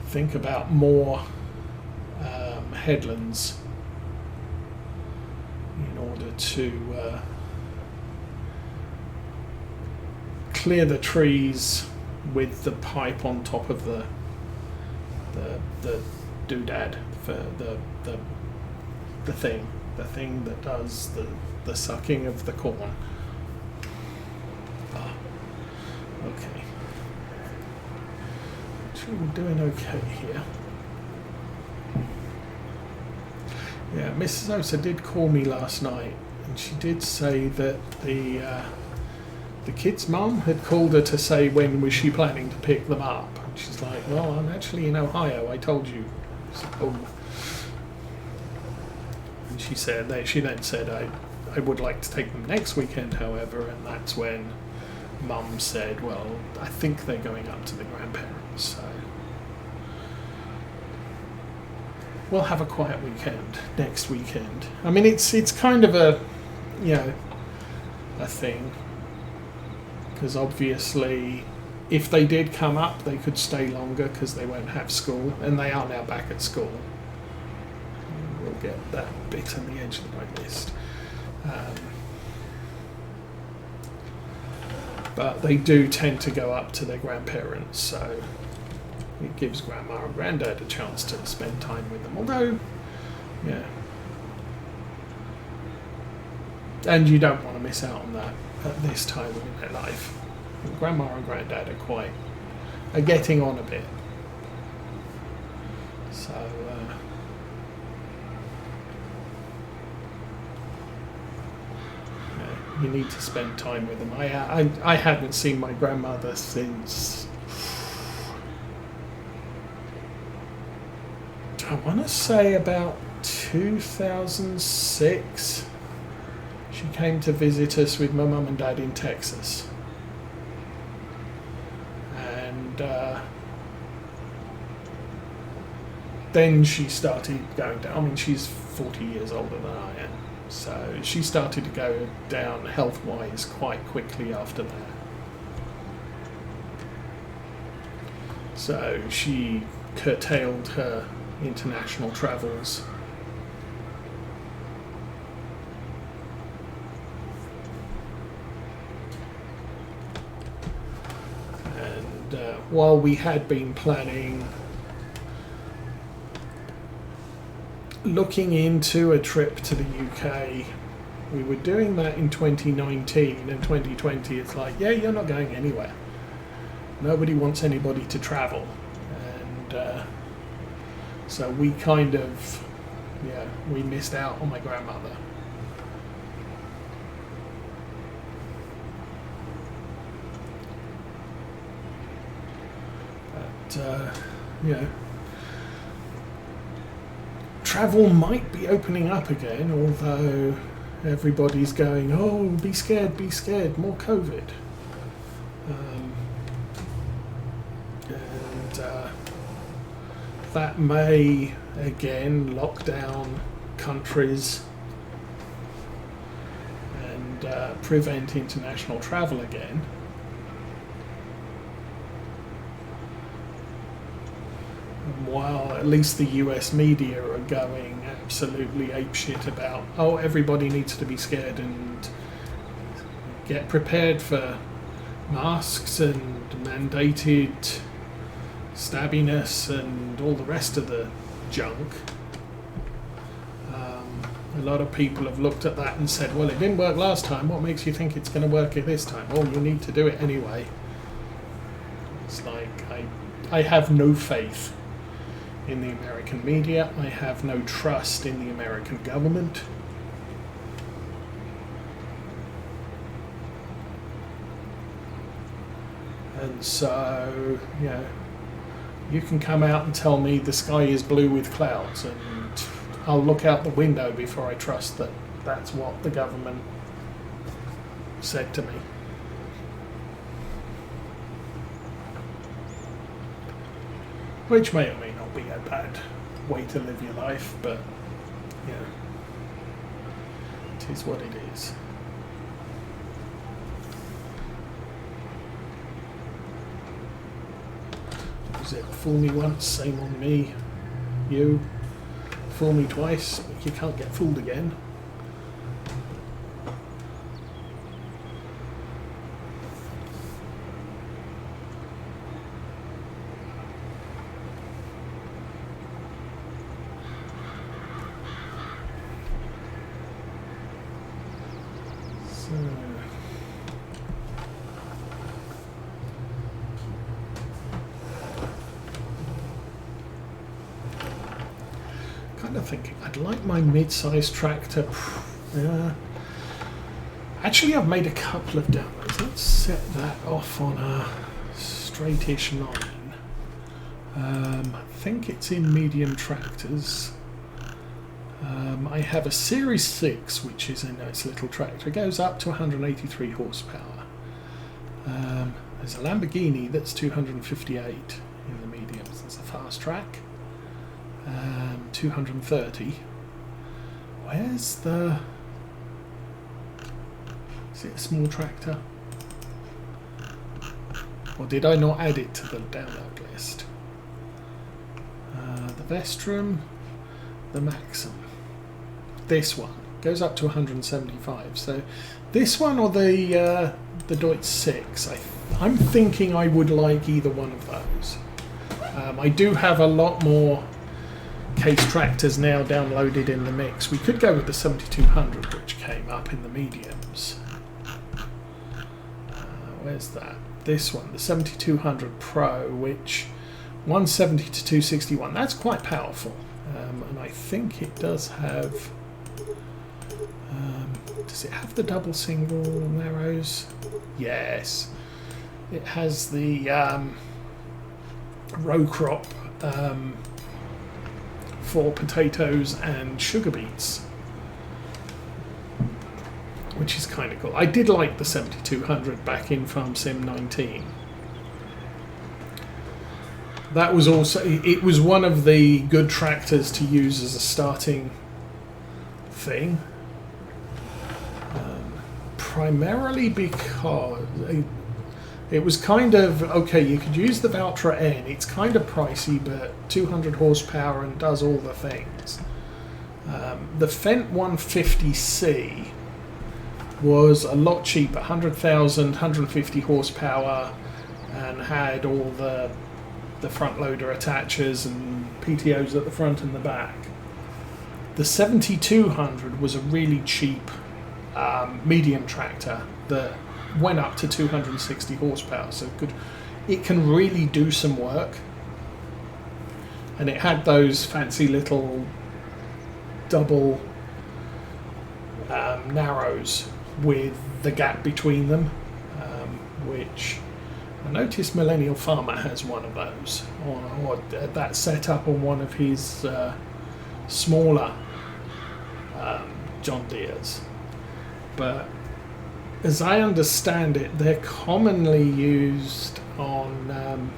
think about more headlands in order to clear the trees with the pipe on top of the doodad for the thing that does the sucking of the corn. Okay. Actually, we're doing okay here. Yeah, Mrs. Osa did call me last night, and she did say that the kid's mum had called her to say when was she planning to pick them up. And she's like, well, I'm actually in Ohio, I told you. So, and she then said, I would like to take them next weekend, however, and that's when Mum said, well, I think they're going up to the grandparents, so we'll have a quiet weekend next weekend. I mean, it's kind of a thing, because obviously if they did come up, they could stay longer because they won't have school, and they are now back at school. We'll get that bit on the edge that I missed. But they do tend to go up to their grandparents, so it gives Grandma and Granddad a chance to spend time with them. Although, yeah. And you don't want to miss out on that at this time in their life. And Grandma and Granddad are getting on a bit. So, you need to spend time with them. I hadn't seen my grandmother since, I want to say about 2006. She came to visit us with my mum and dad in Texas. And then she started going down. I mean, she's 40 years older than I am. So she started to go down health-wise quite quickly after that. So she curtailed her international travels. And while we had been planning, looking into a trip to the UK, we were doing that in 2019, and 2020 it's like, yeah, you're not going anywhere. Nobody wants anybody to travel. And so we kind of, we missed out on my grandmother. But, travel might be opening up again, although everybody's going, oh, be scared, more COVID. And that may, again, lock down countries and prevent international travel again. While at least the US media are going absolutely apeshit about, oh, everybody needs to be scared and get prepared for masks and mandated stabbiness and all the rest of the junk. A lot of people have looked at that and said, well, it didn't work last time, what makes you think it's going to work this time? Oh, you need to do it anyway. It's like, I have no faith in the American media. I have no trust in the American government. And so, you can come out and tell me the sky is blue with clouds, and I'll look out the window before I trust that that's what the government said to me. Which may or may not be a bad way to live your life, but it is what it is. Is it fool me once, shame on me? You fool me twice, but you can't get fooled again. Kind of thinking I'd like my mid-size tractor. Actually, I've made a couple of downloads. Let's set that off on a straightish line. I think it's in medium tractors. I have a Series 6, which is a nice little tractor. It goes up to 183 horsepower. There's a Lamborghini that's 258 in the mediums. There's a fast track. 230. Where's the... Is it a small tractor? Or did I not add it to the download list? The Vestrum, the Maxim. This one goes up to 175. So this one or the Deutz 6. I'm thinking I would like either one of those. I do have a lot more case tractors now downloaded in the mix. We could go with the 7200, which came up in the mediums. Where's that? This one, the 7200 Pro, which 170 to 261. That's quite powerful, and I think it does have. Does it have the double single narrows? Yes, it has the row crop. For potatoes and sugar beets, which is kind of cool. I did like the 7200 back in Farm Sim 19. That was also, it was one of the good tractors to use as a starting thing, primarily because it was kind of, okay, you could use the Valtra N, it's kind of pricey, but 200 horsepower and does all the things. The Fendt 150C was a lot cheaper, 100,000, 150 horsepower, and had all the front loader attachers and PTOs at the front and the back. The 7200 was a really cheap medium tractor that went up to 260 horsepower, so it can really do some work, and it had those fancy little double narrows with the gap between them, which I noticed Millennial Farmer has one of those, or that set up on one of his smaller John Deeres, but as I understand it, they're commonly used on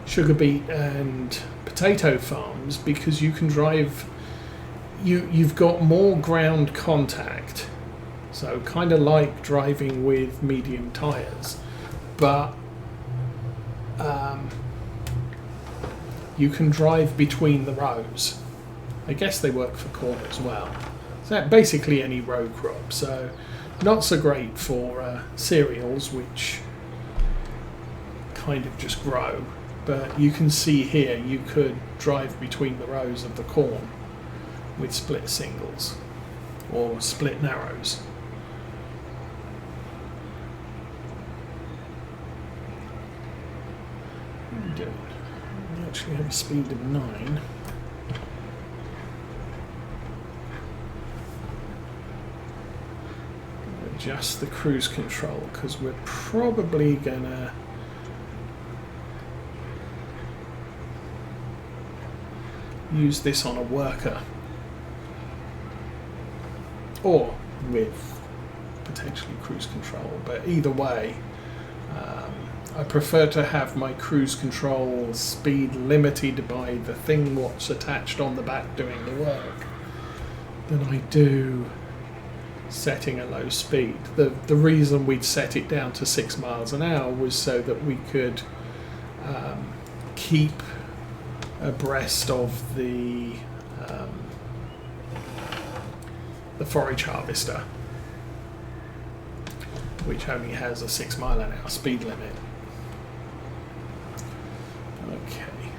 sugar beet and potato farms because you can drive. You've got more ground contact, so kind of like driving with medium tires, but you can drive between the rows. I guess they work for corn as well. So basically any row crop, so not so great for cereals, which kind of just grow, but you can see here you could drive between the rows of the corn with split singles or split narrows. What are we doing? We actually have a speed of 9. Adjust the cruise control because we're probably gonna use this on a worker or with potentially cruise control, but either way I prefer to have my cruise control speed limited by the thing what's attached on the back doing the work than I do setting a low speed. The reason we'd set it down to 6 miles an hour was so that we could keep abreast of the forage harvester, which only has a 6 mile an hour speed limit. Okay.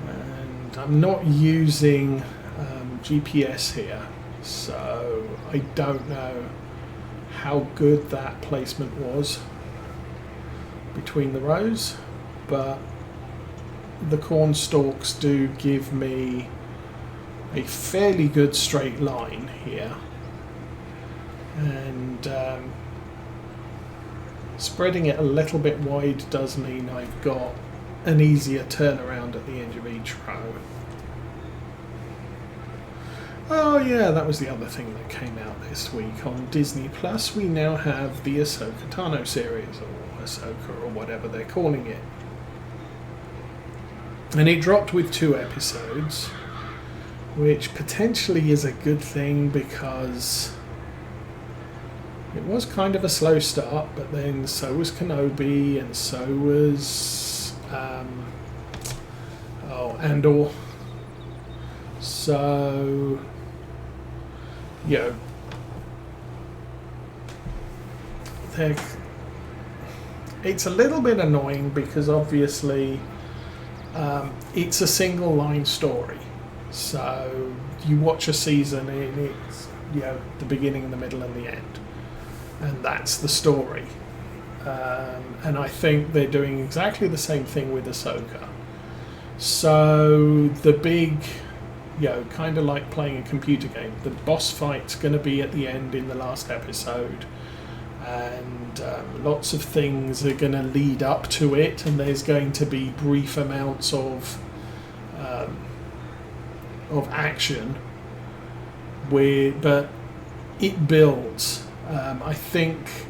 And I'm not using GPS here, so I don't know how good that placement was between the rows, but the corn stalks do give me a fairly good straight line here, and spreading it a little bit wide does mean I've got an easier turnaround at the end of each row. Oh yeah, that was the other thing that came out this week on Disney Plus. We now have the Ahsoka Tano series, or Ahsoka, or whatever they're calling it. And it dropped with 2 episodes, which potentially is a good thing because it was kind of a slow start, but then so was Kenobi, and so was Andor. So, you know, it's a little bit annoying because obviously it's a single line story. So you watch a season and it's, you know, the beginning, the middle and the end. And that's the story. And I think they're doing exactly the same thing with Ahsoka. So the big, you know, kind of like playing a computer game, the boss fight's going to be at the end in the last episode. And lots of things are going to lead up to it, and there's going to be brief amounts of action, but it builds. I think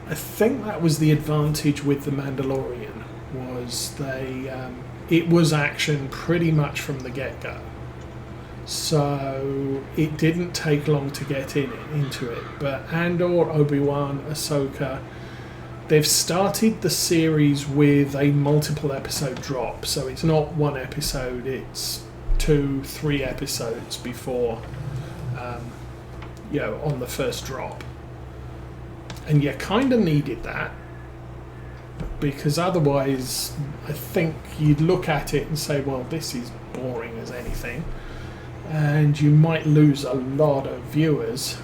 that was the advantage with The Mandalorian, was it was action pretty much from the get-go. So it didn't take long to get into it. But Andor, Obi-Wan, Ahsoka, they've started the series with a multiple episode drop. So it's not one episode, it's 2-3 episodes before, on the first drop. And you kind of needed that, because otherwise I think you'd look at it and say, well, this is boring as anything. And you might lose a lot of viewers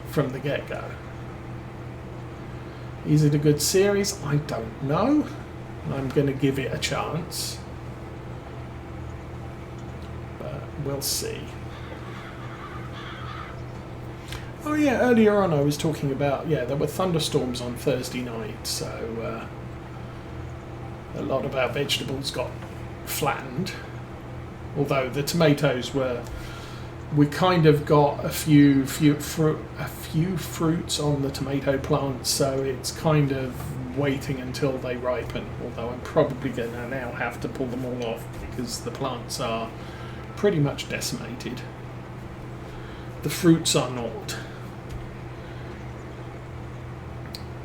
from the get-go. Is it a good series? I don't know. I'm going to give it a chance. But we'll see. Oh yeah, earlier on I was talking about, there were thunderstorms on Thursday night, so a lot of our vegetables got flattened. Although the tomatoes we kind of got a few fruits on the tomato plants, so it's kind of waiting until they ripen. Although I'm probably going to now have to pull them all off because the plants are pretty much decimated. The fruits are not.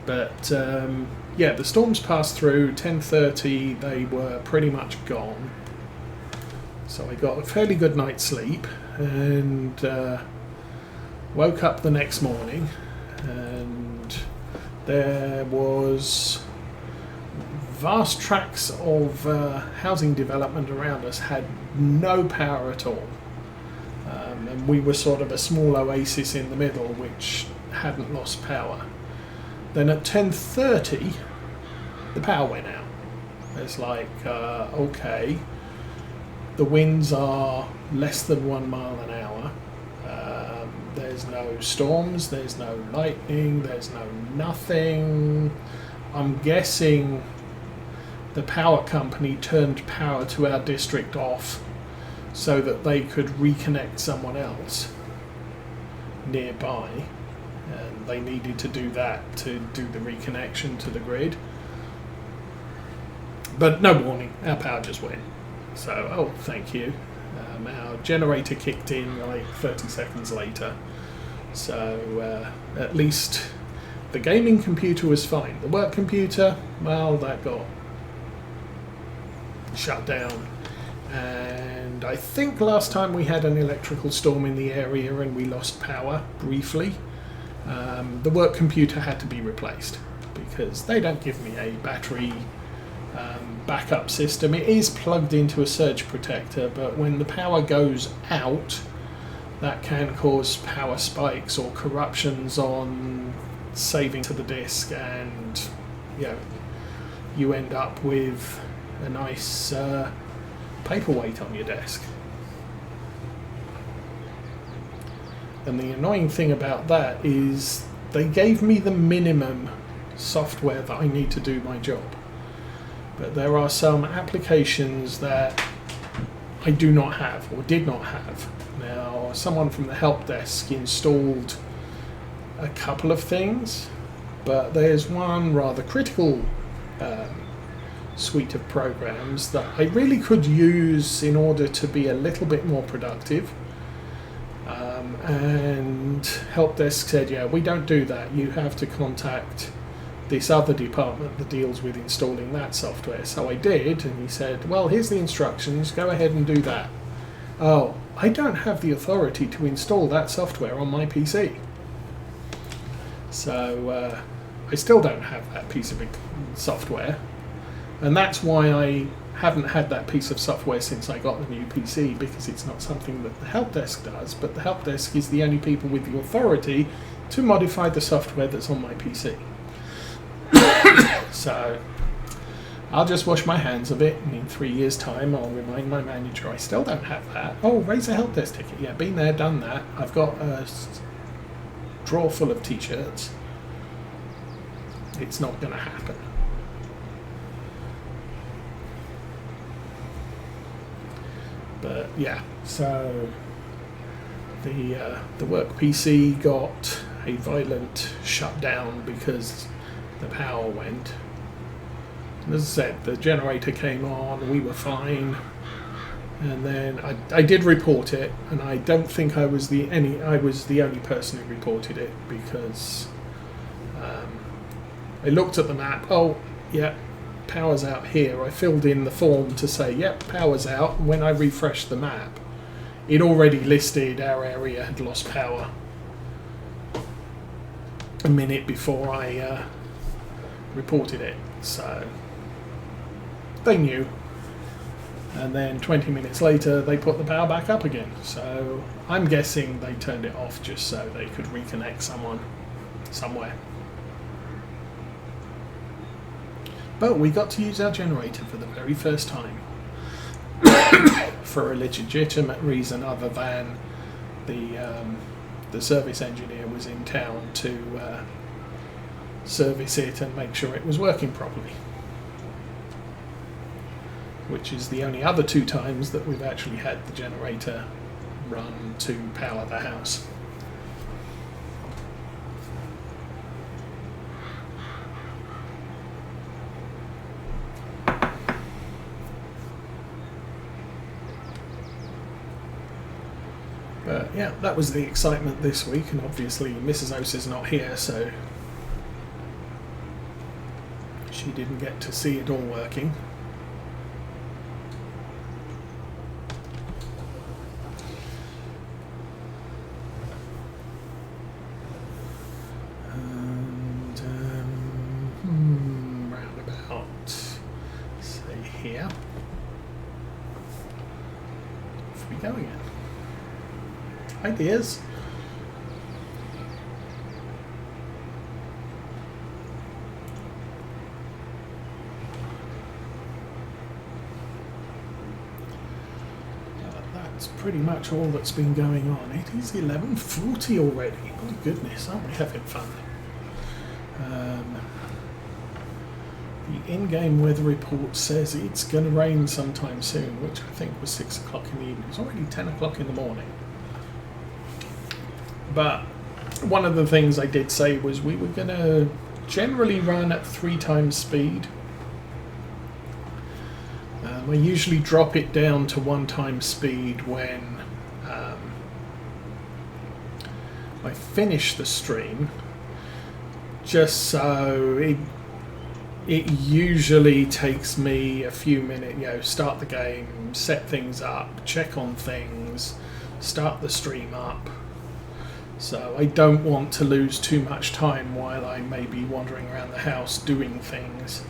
But the storms passed through. 10:30, they were pretty much gone. So I got a fairly good night's sleep and woke up the next morning, and there was vast tracts of housing development around us had no power at all. And we were sort of a small oasis in the middle which hadn't lost power. Then at 10:30, the power went out. It's like, okay. The winds are less than 1 mile an hour. There's no storms, there's no lightning, there's no nothing. I'm guessing the power company turned power to our district off so that they could reconnect someone else nearby. And they needed to do that to do the reconnection to the grid. But no warning, our power just went. So, thank you. Our generator kicked in like 30 seconds later. So, at least The gaming computer was fine. The work computer, well, that got shut down. And I think last time we had an electrical storm in the area and we lost power briefly. The work computer had to be replaced because they don't give me a battery backup system. It is plugged into a surge protector, but when the power goes out, that can cause power spikes or corruptions on saving to the disk, and you end up with a nice paperweight on your desk. And the annoying thing about that is they gave me the minimum software that I need to do my job. But there are some applications that I do not have or did not have. Now, someone from the help desk installed a couple of things, but there's one rather critical suite of programs that I really could use in order to be a little bit more productive. And help desk said, yeah, we don't do that. You have to contact this other department that deals with installing that software. So I did, and he said, well, here's the instructions, go ahead and do that. Oh, I don't have the authority to install that software on my PC. So I still don't have that piece of software, and that's why I haven't had that piece of software since I got the new PC, because it's not something that the help desk does, but the help desk is the only people with the authority to modify the software that's on my PC. So I'll just wash my hands of it, and in 3 years' time I'll remind my manager I still don't have that. Oh, raise a help desk ticket. Yeah, been there, done that. I've got a drawer full of t-shirts. It's not going to happen. But yeah, so the work PC got a violent shutdown because the power went. And as I said, the generator came on, we were fine, and then I did report it, and I don't think I was the only person who reported it, because I looked at the map. Oh, yeah, power's out here. I filled in the form to say, yep, power's out. And when I refreshed the map, it already listed our area had lost power a minute before I reported it. So they knew. And then 20 minutes later, they put the power back up again. So I'm guessing they turned it off just so they could reconnect someone somewhere. But we got to use our generator for the very first time. For a legitimate reason other than the service engineer was in town to service it and make sure it was working properly. Which is the only other 2 times that we've actually had the generator run to power the house. But yeah, that was the excitement this week, and obviously Mrs. Ose is not here, so she didn't get to see it all working. And roundabout, say here. Off we go again. Ideas. That's pretty much all that's been going on. It is 11:40 already. My goodness, aren't we having fun? The in-game weather report says it's going to rain sometime soon, which I think was 6 o'clock in the evening. It's already 10 o'clock in the morning. But one of the things I did say was we were going to generally run at 3 times speed. I usually drop it down to 1 times speed when I finish the stream. just so it usually takes me a few minutes, you know, start the game, set things up, check on things, start the stream up. So I don't want to lose too much time while I may be wandering around the house doing things.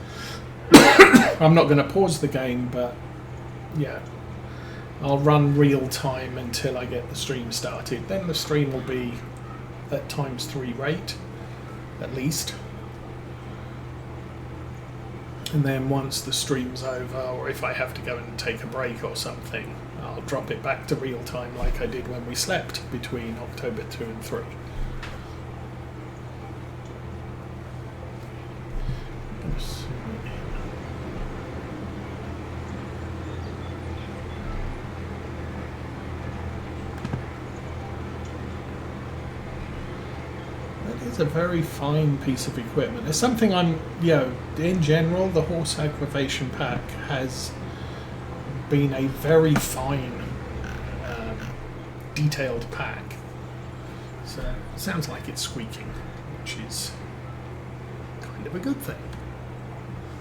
I'm not going to pause the game, but yeah, I'll run real time until I get the stream started. Then the stream will be at ×3 rate, at least. And then once the stream's over, or if I have to go and take a break or something, I'll drop it back to real time like I did when we slept between October 2 and 3. It's a very fine piece of equipment. It's something I'm, you know, in general, the horse aggravation pack has been a very fine, detailed pack. So it sounds like it's squeaking, which is kind of a good thing,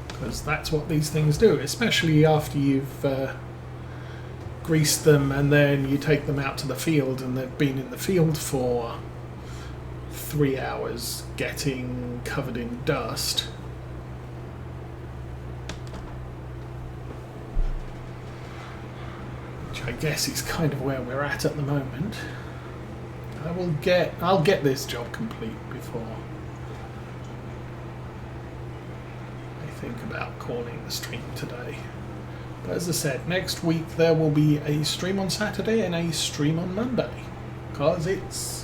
because that's what these things do, especially after you've greased them and then you take them out to the field and they've been in the field for 3 hours getting covered in dust. Which I guess is kind of where we're at the moment. I'll get this job complete before I think about calling the stream today. But as I said, next week there will be a stream on Saturday and a stream on Monday, because it's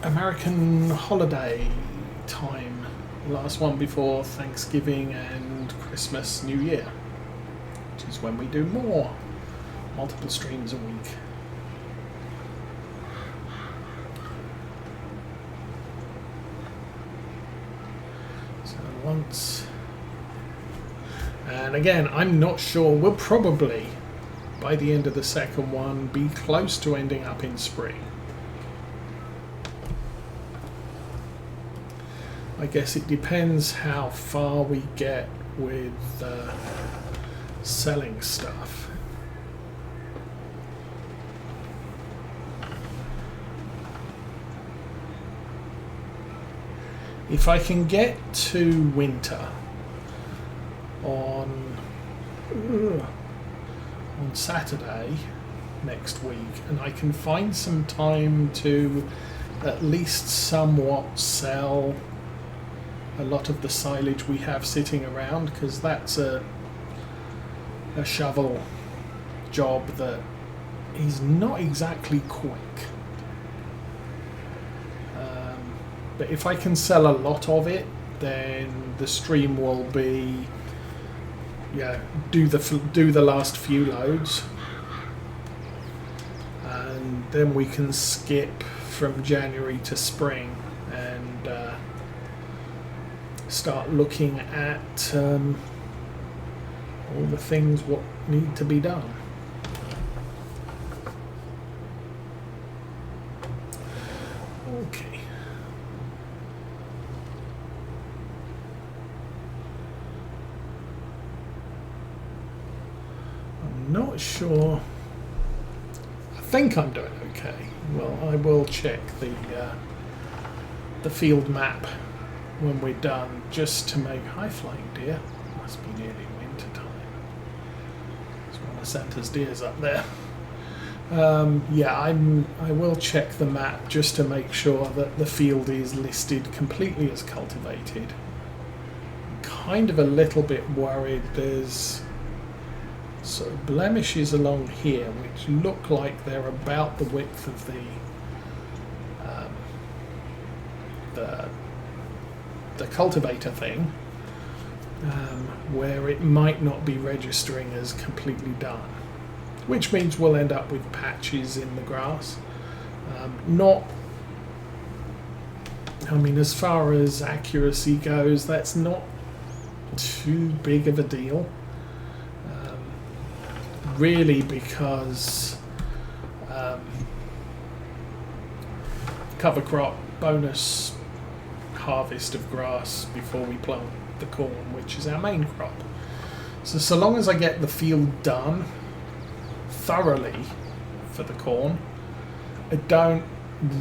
American holiday time, the last one before Thanksgiving and Christmas, New Year, which is when we do multiple streams a week. So once, and again, I'm not sure, we'll probably by the end of the second one be close to ending up in spring. I guess it depends how far we get with selling stuff. If I can get to winter on Saturday next week, and I can find some time to at least somewhat sell a lot of the silage we have sitting around, because that's a shovel job that is not exactly quick. But if I can sell a lot of it, then the stream will be, yeah, do the last few loads, and then we can skip from January to spring and start looking at all the things what need to be done. Okay. I'm not sure. I think I'm doing okay. Well, I will check the field map when we're done, just to make high flying deer. Must be nearly winter time. There's one of Santa's deers up there. Yeah, I will check the map just to make sure that the field is listed completely as cultivated. I'm kind of a little bit worried. There's sort of blemishes along here which look like they're about the width of the cultivator thing, where it might not be registering as completely done, which means we'll end up with patches in the grass. I mean, as far as accuracy goes, that's not too big of a deal, really, because cover crop bonus harvest of grass before we plant the corn, which is our main crop. So long as I get the field done thoroughly for the corn, I don't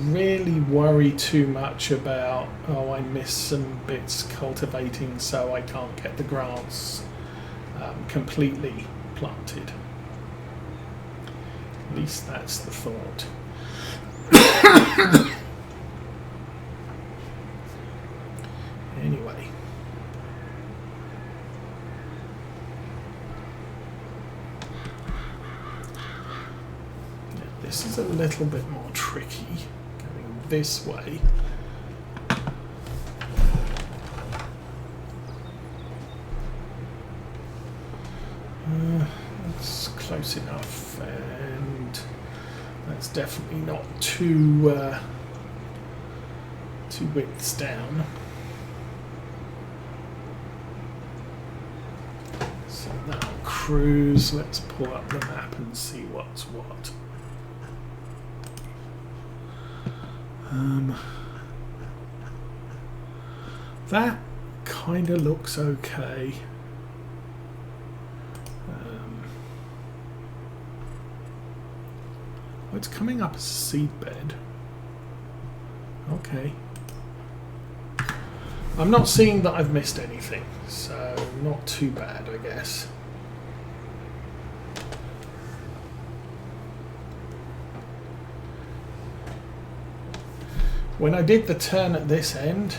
really worry too much about, oh, I missed some bits cultivating, so I can't get the grass completely planted. At least that's the thought. Anyway. This is a little bit more tricky, going this way. That's close enough, and that's definitely not two widths down. So that'll cruise. Let's pull up the map and see what's what. That kind of looks okay. Oh, it's coming up as a seed bed. Okay. I'm not seeing that I've missed anything, so not too bad, I guess. When I did the turn at this end,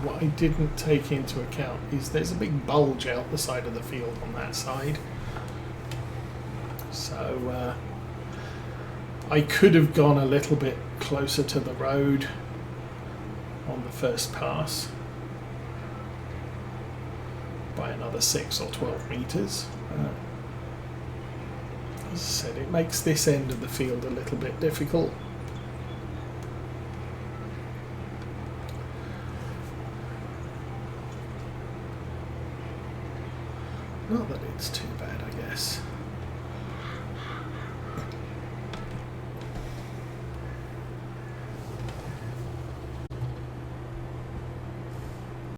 what I didn't take into account is there's a big bulge out the side of the field on that side. So I could have gone a little bit closer to the road on the first pass by another 6 or 12 meters. As I said, it makes this end of the field a little bit difficult. Not that it's too bad, I guess.